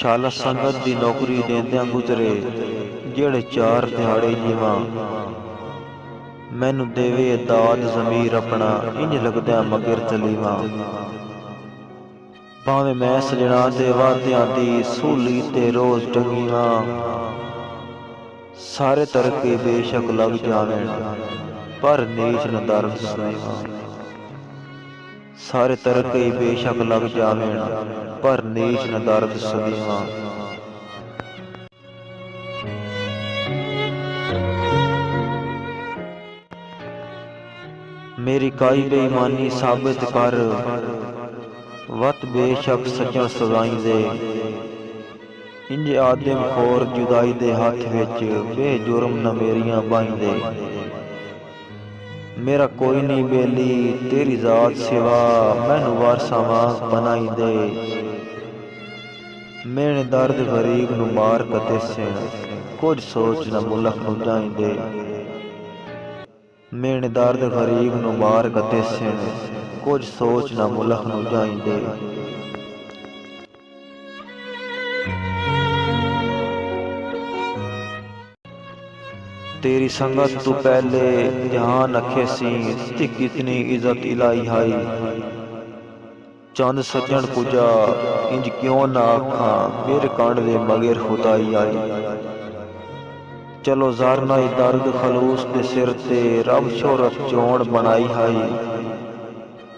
ਸ਼ਾਲਾ ਸੰਗਤ ਦੀ ਨੌਕਰੀ ਦੇਂਦਿਆਂ ਗੁਜ਼ਰੇ, ਜਿਹੜੇ 4 ਦਿਹਾੜੇ ਜੀਵਾਂ। ਮੈਨੂੰ ਦੇਵੇ ਦਾਦ ਜ਼ਮੀਰ ਆਪਣਾ, ਇੰਜ ਲੱਗਦਿਆਂ ਮਗਰ ਤਲੀਵਾਂ। ਭਾਵੇਂ ਮੈਂ ਸਜਣਾ ਦੇ ਵਾਅਦਿਆਂ ਦੀ ਸੂਲੀ ਤੇ ਰੋਜ਼ ਟੰਗੀਵਾਂ। ਸਾਰੇ ਤਰਕੇ ਬੇਸ਼ੱਕ ਲੱਗ ਜਾਵਣ, ਪਰ ਨੀਚ ਨ ਦਰਦ ਸੁਣੀਵਾਂ। ਸਾਰੇ ਤਰਕੇ ਬੇਸ਼ੱਕ ਲੱਗ ਜਾਵਣ, ਪਰ ਨੀਚ ਨ ਦਰਦ ਸੁਣੀਵਾਂ। ਮੇਰੀ ਕਾਈ ਬੇਈਮਾਨੀ ਸਾਬਿਤ ਕਰ, ਵਤ ਬੇਸ਼ੱਕ ਸੱਜਣ ਸਦਾਈ ਦੇ। ਇੰਜ ਆਦਮ ਖੋਰ ਜੁਦਾਈ ਦੇ ਹੱਥ ਵਿੱਚ, ਬੇਜੁਰਮ ਨ ਮੇਰੀਆਂ ਬਾਈਂਦੇ। ਮੇਰਾ ਕੋਈ ਨਹੀਂ ਬੇਲੀ ਤੇਰੀ ਜ਼ਾਤ ਸਿਵਾ, ਮੈਨੂੰ ਵਾਰਸਾਂ ਵਾਂਗ ਬਣਾਈ ਦੇ। ਮੇਰੇ ਦਰਦ ਗਰੀਬ ਨੂੰ ਮਾਰ ਕਦੇ ਸਿਣ, ਕੁਝ ਸੋਚ ਨਾ ਮੁਲਕ ਨੂੰ ਜਾਈਂਦੇ। ਮੇਰੇ ਦਰਦ ਗਰੀਬ ਨੂੰ ਮਾਰ ਕਦੇ ਸਿਣ, ਕੁਝ ਸੋਚ ਨਾ ਮੁਲਕ ਨੂੰ ਜਾਈਂਦੇ। तेरी संगत तू पहले जहान अखे सी, कितनी इज्जत इलाई हाई। चंद सज्जन पूजा इंज क्यों ना आखा, मेरे कांड दे मगर खुदाई आई। चलो ज़ारना दर्द खलूस दे सिर ते, रब शोहरत चोण बनाई हाई।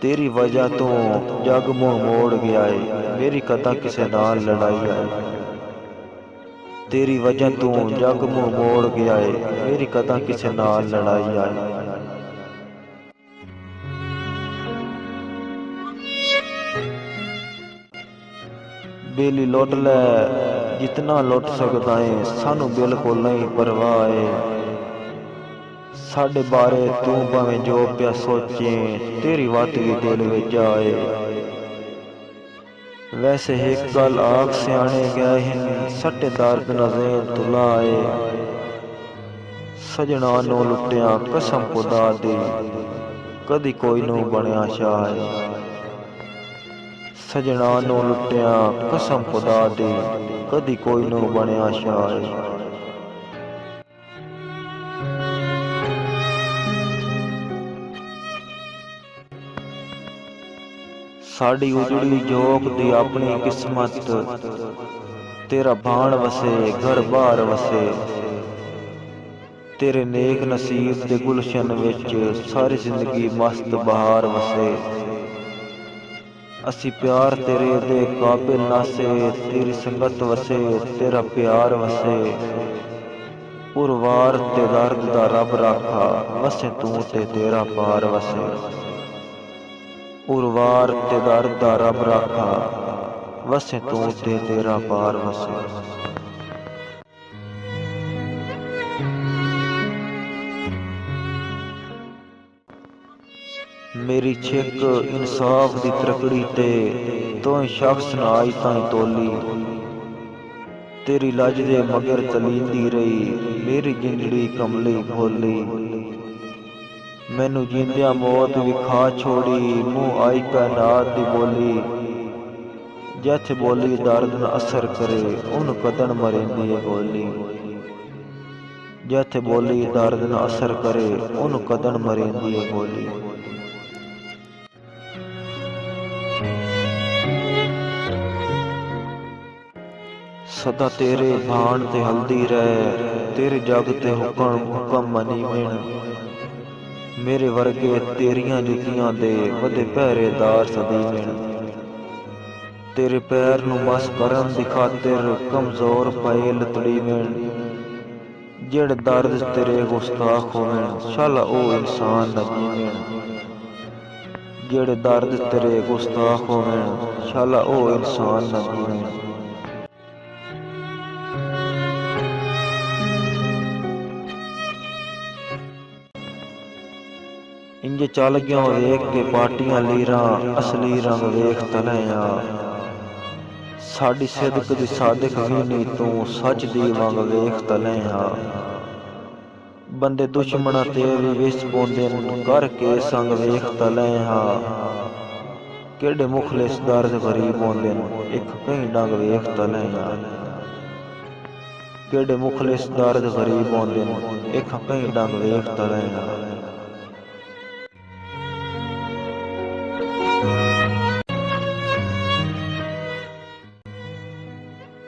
तेरी वजह तो जग मुँह मोड़ गया है, मेरी कदा किसे नाल लड़ाई आई। तेरी वजह तू जग मुँह मोड़ गया है, मेरी कदा किसे नाल लड़ाई आई। बेली लुट लै जितना लुट सकदा है, सानू बिल्कुल नहीं परवाह है। साडे बारे तू भावें जो पिया सोचे, तेरी वत भी दिल विच आए। वैसे एक गल आख सियाने गए हैं, सट्टे दर्द नज़ेर तुलाए। सजना नू लुटिया कसम खुदा दी, कदी कोई नू बनया शाह। सजना नू लुटिया कसम खुदा दी, कदी कोई नू बनया शाह। साड़ी उजड़ी जोक दी अपनी किस्मत, तेरा भाण वसे घर बार वसे। तेरे नेक नसीब दे गुलशन विच, सारी जिंदगी मस्त बहार वसे। असी प्यार तेरे दे काबिल नासे, तेरी संगत वसे तेरा प्यार वसे। पुरवार ते दर्द दा रब राखा, वसे तू ते तेरा पार वसे। उर्वार ते दर्द दा रब राखा, वसे तू ते तेरा पार वसे। मेरी छिक इंसाफ दी त्रकड़ी ते, तो शख्स न आई ताई तोली। तेरी लज दे मगर तलींदी रही, मेरी जिंदड़ी कमली भोली। मैनू जिंदिया मौत विखा छोड़ी, मुँह आई कायनात दी बोली। जैथे बोली दर्द न असर करे, उन कदन मरेंदी है गोली। जैथे बोली दर्द न असर करे, उन कदन मरेंदी है गोली। सदा तेरे भाण ते हल्दी रहे, तेरे जग ते हुक्म मनी मिण। मेरे वर्गे तेरियां जुतियां दे वधे पहरेदार सदी मिण। तेरे पैर नू मस करन दी खातिर कमजोर पए लतड़ी मिण। जेड़े दर्द तेरे गुस्ताख होवन, शाला ओ इंसान न जीवन। जेड़े दर्द तेरे गुस्ताख होवन, शाला ओ इंसान न जीवन। इंज चल गया वेख के पाटियां लीरां, असली रंग वेख तलैया। साडी सिदक दी सादिक भी नी तू, सच दी वांग वेख तलैया। बंदे दुश्मना ते भी विस पौंदे कर के संग वेख तलैया। ਕਿਹੜੇ ਮੁਖਲਿਸ ਦਰਦ ਗਰੀਬ ਆਉਂਦੇ ਨੇ, ਇੱਕ ਕਈ ਡੰਗ ਵੇਖ ਤਾਂ ਲੈ ਯਾਰ। ਕਿਹੜੇ ਮੁਖਲਿਸ ਦਰਦ ਗਰੀਬ ਆਉਂਦੇ ਨੇ, ਇੱਕ ਕਈ ਡੰਗ ਵੇਖ ਤਾਂ ਲੈ ਯਾਰ।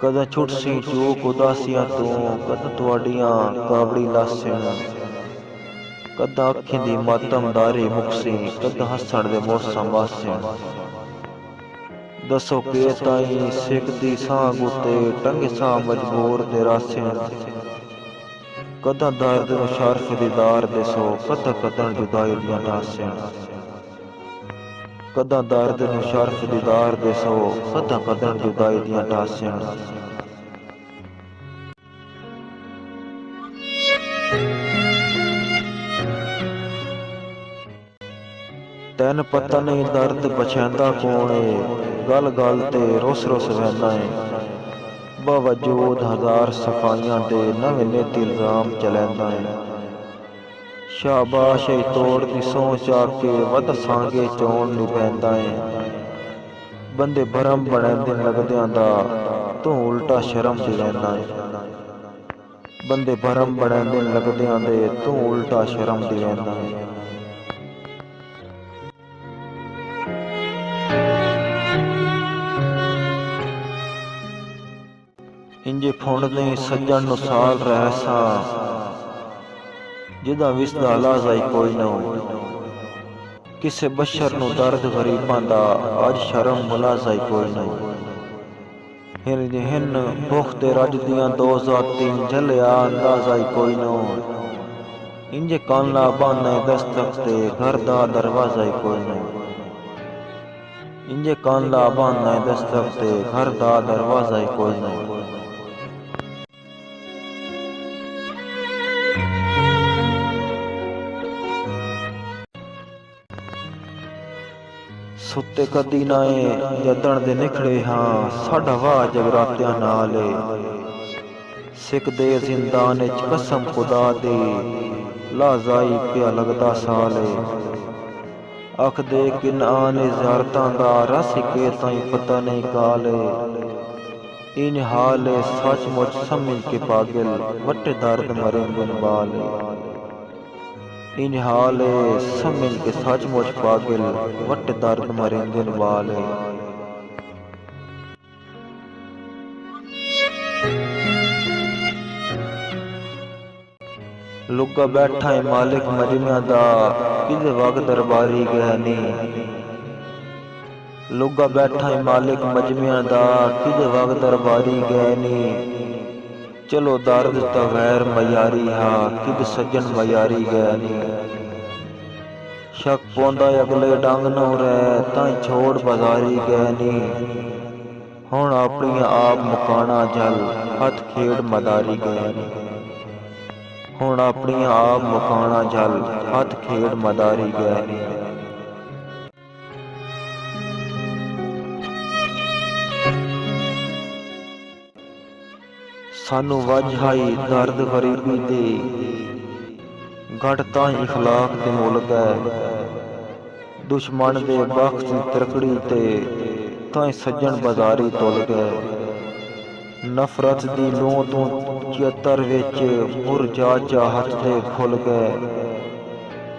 ਕਦੇ ਛੁੱਟ ਸੀ ਚੂਕ ਉਦਾਸੀਆਂ ਤੋਂ, ਕਦ ਤੁਹਾਡੀਆਂ ਕਾਬੜੀ ਲਾਸਣ, ਕਦ ਅੱਖੀਂ ਦੀ ਮਾਤਮਦਾਰੀ ਮੁਕਸੀ, ਕਦ ਹੱਸਣ ਦੇ ਮੌਸਮ ਵਾਸਣ। ਦੱਸੋ ਕਿ ਤਾਈਂ ਸਿੱਖਦੀ ਸਾਂਗ ਉੱਤੇ ਟੰਗੇ ਸਾਂ ਮਜਬੂਰ ਦੇ ਰਾਸਣ। ਕਦਾਂ ਦਰਦ ਨੂੰ ਸ਼ਰਫ ਦੀਦਾਰ ਦੇਸੋ, ਕਦਾਂ ਕਦਣ ਜੁਦਾਈ ਦੀਆਂ ਨਾਸਣ। ਕਦਾਂ ਦਰਦ ਨੂੰ ਸ਼ਰਫ ਦੀਦਾਰ ਦੇਸੋ, ਕਦਾਂ ਕਦਣ ਜੁਦਾਈ ਦੀਆਂ ਨਾਸਣ। ਤੈਨ ਪਤਾ ਨਹੀਂ ਦਰਦ ਪਛਾਂਦਾ ਕੌਣ ਏ, ਗੱਲ ਗੱਲ ਤੇ ਰੁੱਸ ਰੁੱਸ ਵਹਿੰਦਾ ਏ। ਬਾਵਜੂਦ ਹਜ਼ਾਰ ਸਫਾਈਆਂ ਦੇ ਨਵੇਂ ਨਿਤ ਇਲਜ਼ਾਮ ਚਲੈਂਦਾ ਏ। ਸ਼ਾਬਾਸ਼ ਏ ਤੋੜ ਦੀ ਸਹੁੰ ਚਾ ਕੇ ਵਧ ਸਾਂਗੇ ਚੋਣ ਨਿਭੈਂਦਾ ਏ। ਬੰਦੇ ਭਰਮ ਬਣੈਂਦੇ ਲੱਗਦਿਆਂ ਦਾ, ਤੂੰ ਉਲਟਾ ਸ਼ਰਮ ਦੀ ਰਹਿੰਦਾ ਏ। ਬੰਦੇ ਭਰਮ ਬਣੈਂਦੇ ਲੱਗਦਿਆਂ ਦੇ, ਤੂੰ ਉਲਟਾ ਸ਼ਰਮ ਦੀ ਰਹਿੰਦਾ ਏ। ਇੰਜੇ ਫੁੰਡਦੇ ਸੱਜਣ ਨੂੰ ਸਾਲ ਰਹਿ ਸਾਂ, ਜਿਹਦਾ ਵਿਸਦਾ ਲਾਜ਼ਾ ਹੀ ਕੋਈ ਨਾ। ਕਿਸੇ ਬਸ਼ਰ ਨੂੰ ਦਰਦ ਗਰੀਬਾਂ ਦਾ, ਅੱਜ ਸ਼ਰਮ ਮੁਲਾਜ਼ਾ ਹੀ ਕੋਈ ਨਾ। ਹਿੰਨ ਭੁੱਖ ਤੇ ਰੱਜਦੀਆਂ ਦੋ ਜ਼ਾਤੀ, ਝੱਲਿਆ ਅੰਦਾਜ਼ਾ ਹੀ ਕੋਈ ਨਾ। ਇੰਜੇ ਕਾਨਲਾ ਬਾਨੇ ਦਸਤਕ ਤੇ ਘਰ ਦਾ ਦਰਵਾਜ਼ਾ ਹੀ ਕੋਈ ਨਾ। ਇੰਜੇ ਕਾਨਲਾ ਬਾਨੇ ਦਸਤਕ ਤੇ ਘਰ ਦਾ ਦਰਵਾਜ਼ਾ ਹੀ ਕੋਈ ਨਾ। ਸੁੱਤੇ ਕਦੀ ਨਾ ਏ ਜਦਣ ਦੇ ਨਿਖੜੇ ਹਾਂ, ਸਾਡਾ ਵਾਹ ਜਗਰਾਤਿਆਂ ਨਾਲ ਏ। ਸਿੱਖ ਦੇ ਜ਼ਿੰਦਾਨ ਵਿੱਚ ਕਸਮ ਖੁਦਾ ਦੀ, ਲਾਜ਼ਾਈ ਪਿਆ ਲੱਗਦਾ ਸਾਲ ਏ। ਅੱਖ ਦੇ ਕਿਨਾਨ ਜ਼ਿਆਰਤਾਂ ਦਾ, ਰਸ ਕੇ ਤਾਈਂ ਪਤਾ ਨਹੀਂ ਕਾਲ ਏ। ਇੰਜ ਹਾਲ ਏ ਸੱਚਮੁੱਚ ਸਮਝ ਕੇ ਪਾਗਲ, ਵੱਟੇ ਦਰਦ ਮਰੇ ਬਿਨ ਬਾਲ ਏ। ਇੰਜ ਹਾਲ ਏ ਸਮਝ ਕੇ ਸੱਚਮੁੱਚ ਪਾਗਲ, ਵੱਟੇ ਦਰਦ ਮਰੇ ਬਿਨ ਬਾਲ ਏ। ਲੁੱਗਾ ਬੈਠਾ ਏ ਮਾਲਿਕ ਮਜਮਿਆਂ ਦਾ, ਕਿਦੇ ਵਗ ਦਰਬਾਰੀ ਗਿਆ ਨੀ। ਲੁੱਗਾ ਬੈਠਾ ਏ ਮਾਲਿਕ ਮਜਮਿਆਂ ਦਾ, ਕਿਦੇ ਵਗ ਦਰਬਾਰੀ ਗਏ ਨੀ। ਚਲੋ ਦਰਦ ਤਾਂ ਗੈਰ ਮਯਾਰੀ ਹਾਂ, ਕਿਦ ਸੱਜਣ ਮਯਾਰੀ ਗਿਆ ਨੀ। ਸ਼ੱਕ ਪੌਂਦਾ ਅਗਲੇ ਡੰਗ ਨੂੰ ਰਹਿ, ਤਾਈਂ ਛੋੜ ਬਾਜ਼ਾਰੀ ਗਏ ਨੀ। ਹੁਣ ਆਪਣੀਆਂ ਆਪ ਮੁਕਾਣਾ ਜਲ, ਹੱਥ ਖੇਡ ਮਦਾਰੀ ਗਏ ਨੀ। ਹੁਣ ਆਪਣੀਆਂ ਆਪ ਮੁਕਾਣਾ ਜਲ, ਹੱਥ ਖੇਡ ਮਦਾਰੀ ਗਏ ਨੀ। ਸਾਨੂੰ ਵਜ੍ਹਾਈ ਦਰਦ ਗਰੀਬੀ ਦੇ, ਘਟ ਤਾਂ ਇਖਲਾਕ ਦੇ ਮੁੱਲ ਗਏ। ਦੁਸ਼ਮਣ ਦੇ ਬਖਸ਼ ਦੀ ਤਰਕੜੀ ਤੇ, ਤਾਂ ਸੱਜਣ ਬਾਜ਼ਾਰੀ ਤੁਲ ਗਏ। ਨਫ਼ਰਤ ਦੀ ਲੂੰ ਤੋਂ ਚਿੱਤਰ ਵਿੱਚ, ਮੁਰਝਾ ਚਾਹਤ ਦੇ ਫੁੱਲ ਗਏ।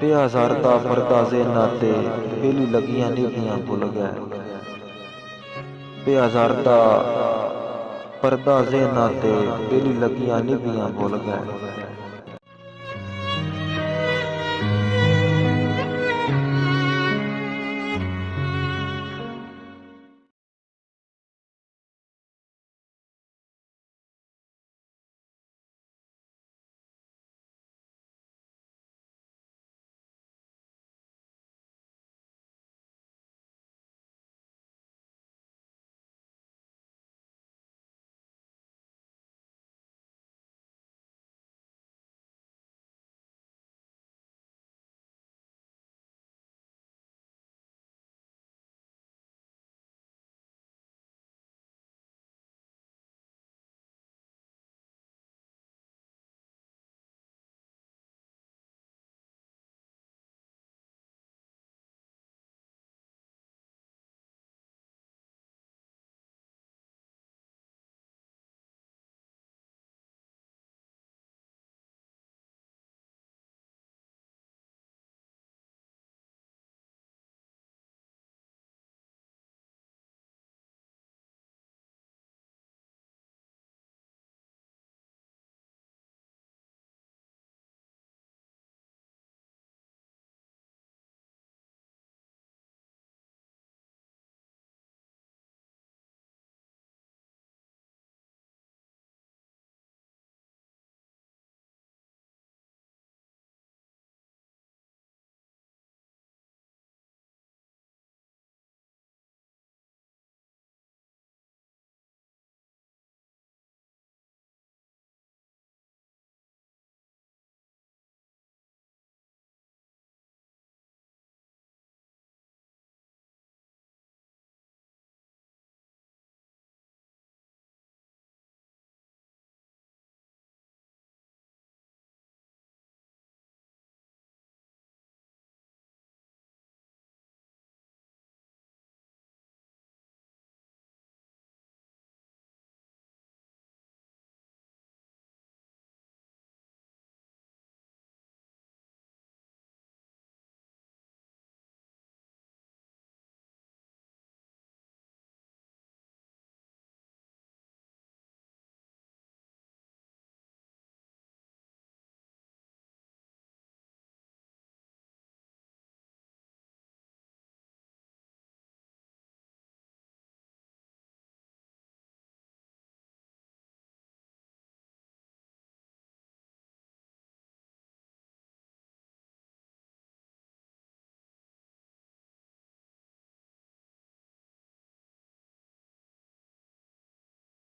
ਪਿਆ ਜ਼ਰਦਾ ਪਰਦਾ ਜ਼ੇਨਾਂ ਤੇ, ਬੇਲੀ ਲੱਗੀਆਂ ਨਿਭੀਆਂ ਭੁੱਲ ਗਏ। ਪਿਆ ਜ਼ਰਦਾ ਪਰਦਾ ਜ਼ੇਨਾਂ ਤੇ, ਬੇਲੀ ਲੱਗੀਆਂ ਨਿਭੀਆਂ ਭੁੱਲ ਗਏ।